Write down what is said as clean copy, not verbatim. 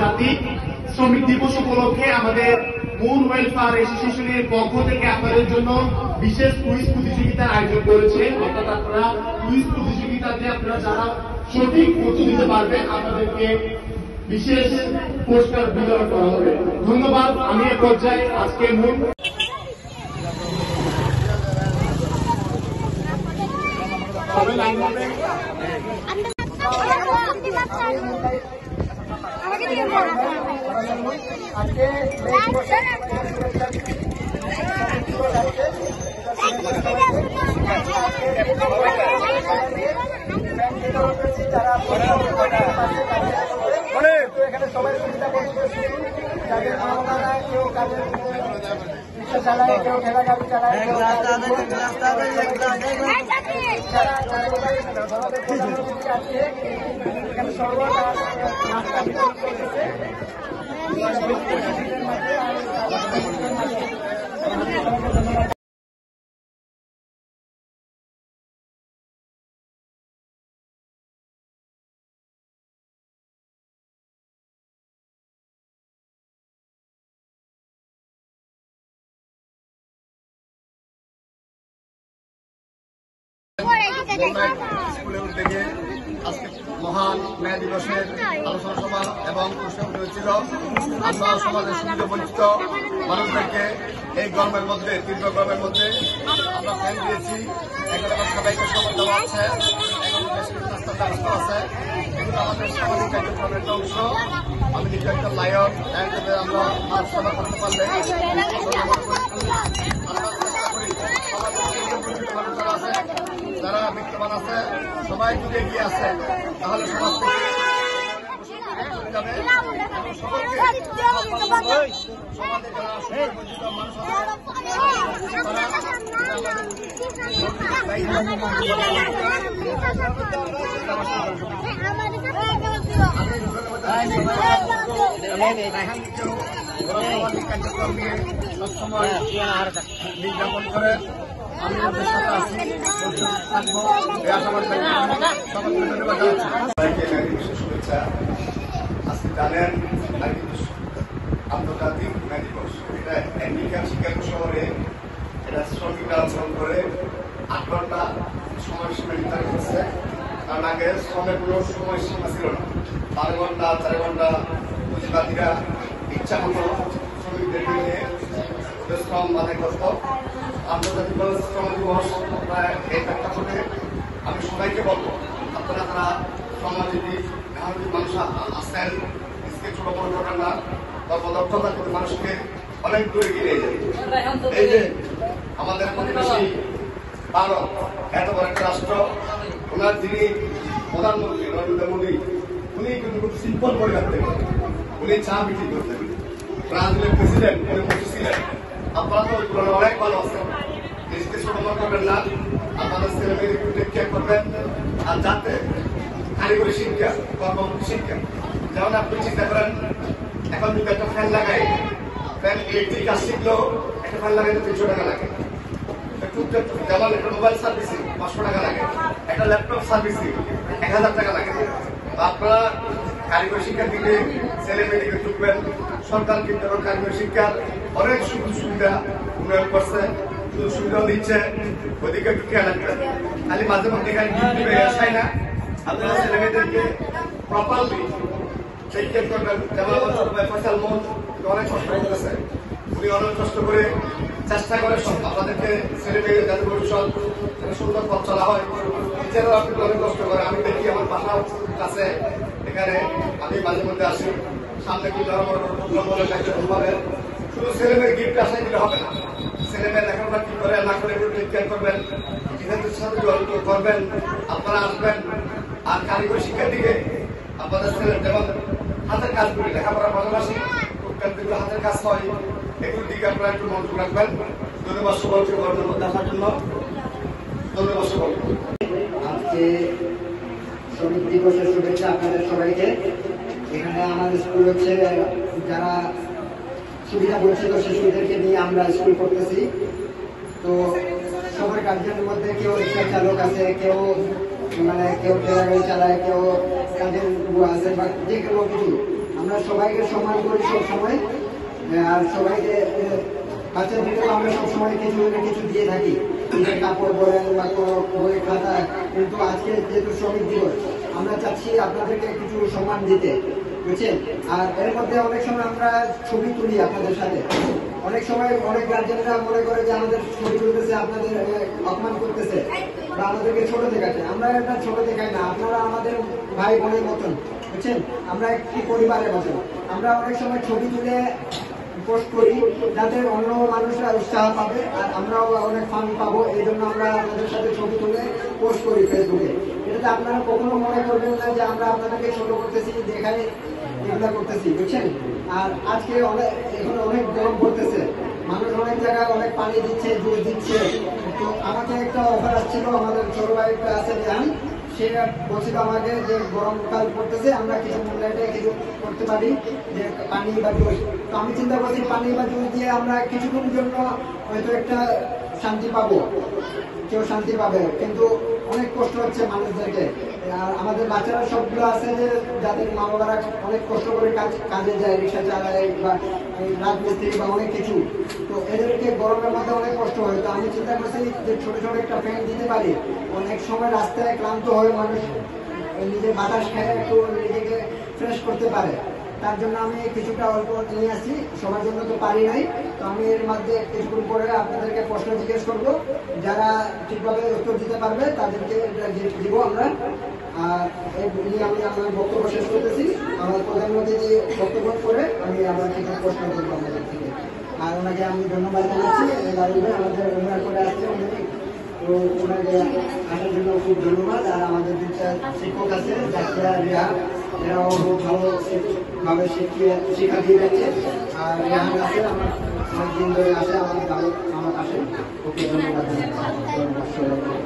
আন্তর্জাতিক শ্রমিক দিবস উপলক্ষে আমাদের মুন ওয়েলফেয়ার অ্যাসোসিয়েশনের পক্ষ থেকে আপনাদের জন্য বিশেষ কুইজ প্রতিযোগিতার আয়োজন করেছে। অর্থাৎ আপনারা কুইজ প্রতিযোগিতাতে আপনারা যারা সঠিক উত্তর দিতে পারবেন আপনাদেরকে বিশেষ পুরস্কার বিতরণ করা হবে। ধন্যবাদ। আমি এ পর্যায়ে আজকে মুন এখানে সবাই সুবিধা করতেছি, যাদের মাওলানা কেউ কাজের রিক্সা চালায়, কেউ ঠেলা গাড়ি চালায়, এখানে সর্বদা নাস্তা বিতরণ করতেছে। স্কুলের উদ্যোগে আজকে মহান ন্যায় দিবসের আলোচনা সভা এবং অনুষ্ঠান হয়েছিল। আমরা সমাজের সুবিধা বঞ্চিত মানুষদেরকে এই গরমের মধ্যে, তীব্র গরমের মধ্যে আমরা ফ্যান দিয়েছি। এখন আবার সবাইকে খবর দেওয়া আছে, এখন বেশ কিছু রাস্তার ব্যবস্থা আছে। এগুলো আমাদের সামাজিক কার্যক্রমের একটা অংশ। আমি নিজে একটা লায়ন, আমরা আজ সভা করতে পারলে যারা বিত্তবান আছে সবাই যদি এগিয়ে আসে তাহলে সমাজ থেকে যাবে এবং সকলকে সমাজে যারা সুবঞ্চিত মানুষ আছে কার্যক্রম নিয়ে সবসময় বিজ্ঞাপন করে আমি সাথে আছি, থাকবো। শুভেচ্ছা। আজকে জানেন আন্তর্জাতিক ন্যায় দিবস, এটা আমেরিকান শিকাগো শহরে এটা শ্রমিকরা আন্দোলন করে 8 ঘন্টা সময়সীমা নির্ধারণ করছে। কারণ আগে শ্রমের কোনো সময়সীমা ছিল না, 12 ঘন্টা 4 ঘন্টা পুঁজিবাদীরা ইচ্ছা মতো শ্রমিকদেরকে নিয়ে শ্রম আদায় করত। আন্তর্জাতিক শ্রম দিবস প্রায় এই একটা করে আমি সবাইকে বলবো, আপনারা তারা সমাজজীবী মেহনতি মানুষ আসেন, নিজকে ছোট বড় করেন না বা পদক্ষতা করে মানুষকে অনেক দূরে গিয়ে নিয়ে যাবে। এই যে আমাদের প্রতিবেশী ভারত, এত বড় একটা রাষ্ট্র, ওনার যিনি প্রধানমন্ত্রী নরেন্দ্র মোদী, উনি কিন্তু খুব সিম্পল পরিবার থেকে উনি চা বিক্রি করতেন। ব্রাজিলের প্রেসিডেন্ট উনি বসে ছিলেন। আপনারা তো ওই অনেক ভালো আছেন, নিজকে ছোট বড় করবেন না, আপনাদের ছেলে মেয়েদের টেক কেয়ার করবেন। আর যাতে কারিগরি শিক্ষা, কর্মমুখী শিক্ষা, যেমন আপনি চিন্তা করেন এখন যদি একটা ফ্যান লাগাই, ফ্যান ইলেকট্রিক কাজ শিখলেও একটা ফ্যান লাগাইতে 300 টাকা লাগে। যেমন একটা মোবাইল সার্ভিসিং 500 টাকা লাগে, একটা ল্যাপটপ সার্ভিসিং 1000 টাকা লাগে। আপনারা কারিগরি শিক্ষার দিকে ছেলে মেয়েদেরকে ঢুকবেন। সরকার কিন্তু কারিগরি শিক্ষার অনেক সুযোগ সুবিধা উন্নয়ন করছে, সুযোগ সুবিধাও দিচ্ছে, ওদিকে একটু খেয়াল রাখবেন। খালি মাঝে মধ্যে এখানে আসায় না, আপনারা ছেলে মেয়েদেরকে প্রপারলি টেক করবেন। যেমন ফয়সাল মোহন অনেক কষ্ট করেছে, উনি অনেক কষ্ট করে চেষ্টা করে আপনাদেরকে ছেলে মেয়েদের যাতে ভবিষ্যৎ সুন্দর পথ চলা হয়। টিচাররাও আপনি অনেক কষ্ট করে, আমি দেখি আমার বাসার কাছে এখানে আমি মাঝে মধ্যে আসি, সামনে কি ধরনের শুধু ছেলে মেয়ের গিফট আসাই দিলে হবে না, ছেলে মেয়ে লেখাপড়া কি করে না করে একটু টেক কেয়ার করবেন, টিচারদের সাথে যোগাযোগ করবেন, আপনারা আসবেন। আর কারিগরি শিক্ষার দিকে আপনাদের ছেলে যেমন হাতের কাজগুলি লেখাপড়ার পাশাপাশি যেগুলো হাতের কাজ হয় এগুলোর দিকে আপনারা একটু মনোযোগ রাখবেন। ধন্যবাদ সকলকে গর্বের মধ্যে আসার জন্য, ধন্যবাদ সকলকে। আজকে শ্রমিক দিবসের শুভেচ্ছা আপনাদের সবাইকে। এখানে আমাদের স্কুল হচ্ছে যারা সুবিধা বঞ্চিত শিশুদেরকে নিয়ে আমরা স্কুল করতেছি। তো সবার গার্জেনের মধ্যে কেউ রিক্সা চালক আছে, কেউ কেউ ঠেলা গাড়ি চালায়, কেউ কাজের আছে বা যে কোনো কিছু আমরা সবাইকে সম্মান করি সব সময়, আর সবাইকে বাচ্চাদেরকেও আমরা সবসময় কিছু না কিছু দিয়ে থাকি, ঈদের কাপড় বলেন বা কোনো বই খাতা। কিন্তু আজকে যেহেতু শ্রমিক দিবস, আমরা চাচ্ছি আপনাদেরকে কিছু সম্মান দিতে, বুঝছেন। আর এর মধ্যে অনেক সময় আমরা ছবি তুলি আপনাদের সাথে। অনেক সময় অনেক গার্জেনরা মনে করে যে আমাদের ছবি তুলতেছে, আপনাদের অপমান করতেছে বা আমাদেরকে ছোট দেখাচ্ছে। আমরা এটা ছোট দেখাই না, আপনারা আমাদের ভাই বোনের মতন, বুঝছেন। আমরা একটি পরিবারের মতন। আমরা অনেক সময় ছবি তুলে পোস্ট করি যাতে অন্য মানুষরা উৎসাহ পাবে আর আমরাও অনেক ফান পাবো। এই জন্য আমরা আপনাদের সাথে ছবি তুলে পোস্ট করি ফেসবুকে। এটাতে আপনারা কখনো মনে করবেন না যে আমরা আপনাদেরকে ছোট করতেছি, দেখাই এগুলা করতেছি, বুঝছেন। আর আজকে এখন অনেক গরম পড়তেছে, মানুষ অনেক জায়গায় অনেক পানি দিচ্ছে, জুস দিচ্ছে। তো আমাকে একটা অফার আসছিল, আমাদের ছোট ভাই একটা আছে জান, সে বলছিল আমাকে যে গরমকাল পড়তেছে, আমরা কিছু মূল্যায়নে কিছু করতে পারি, যে পানি বা জুস। তো আমি চিন্তা করছি পানি বা জুস দিয়ে আমরা কিছুক্ষণের জন্য হয়তো একটা শান্তি পাবো, কেউ শান্তি পাবে। কিন্তু অনেক কষ্ট হচ্ছে মানুষদেরকে। আর আমাদের বাচ্চারা সবগুলো আছে যে যাদের মা বাবারা অনেক কষ্ট করে কাজে যায়, রিক্সা চালায় বা রাজমিস্ত্রি বা অনেক কিছু। তো এদেরকে গরমের মধ্যে অনেক কষ্ট হয়। তো আমি চিন্তা করছি যে ছোট ছোট একটা ফ্যান দিতে পারি। অনেক সময় রাস্তায় ক্লান্ত হয়ে মানুষ নিজের বাতাস খেয়ে একটু নিজেকে ফ্রেশ করতে পারে। তার জন্য আমি কিছুটা অল্প নিয়ে আসি, সবার জন্য তো পারি নাই। তো আমি এর মধ্যে কিছুক্ষণ পরে আপনাদেরকে প্রশ্ন জিজ্ঞেস করবো, যারা ঠিকভাবে উত্তর দিতে পারবে তাদেরকে দিব আমরা। আর এই নিয়ে আমি আমার বক্তব্য শেষ করতেছি। আমার প্রধানমন্ত্রী যে বক্তব্য করে আমি আবার কিছু প্রশ্ন করবো আমাদের থেকে। আর ওনাকে আমি ধন্যবাদ জানাচ্ছি, আমাদের অনুমান করে আসছে উনি। তো ওনাকে আসার জন্য খুব ধন্যবাদ। আর আমাদের দুটা শিক্ষক আছে, জাকিয়া, রিয়া, এরাও খুব ভালোভাবে শিক্ষা দিয়ে যাচ্ছে। আর রেহান আছে, আমার অনেকদিন ধরে আসে, আমার পাশে। ওকে ধন্যবাদ জানাচ্ছি।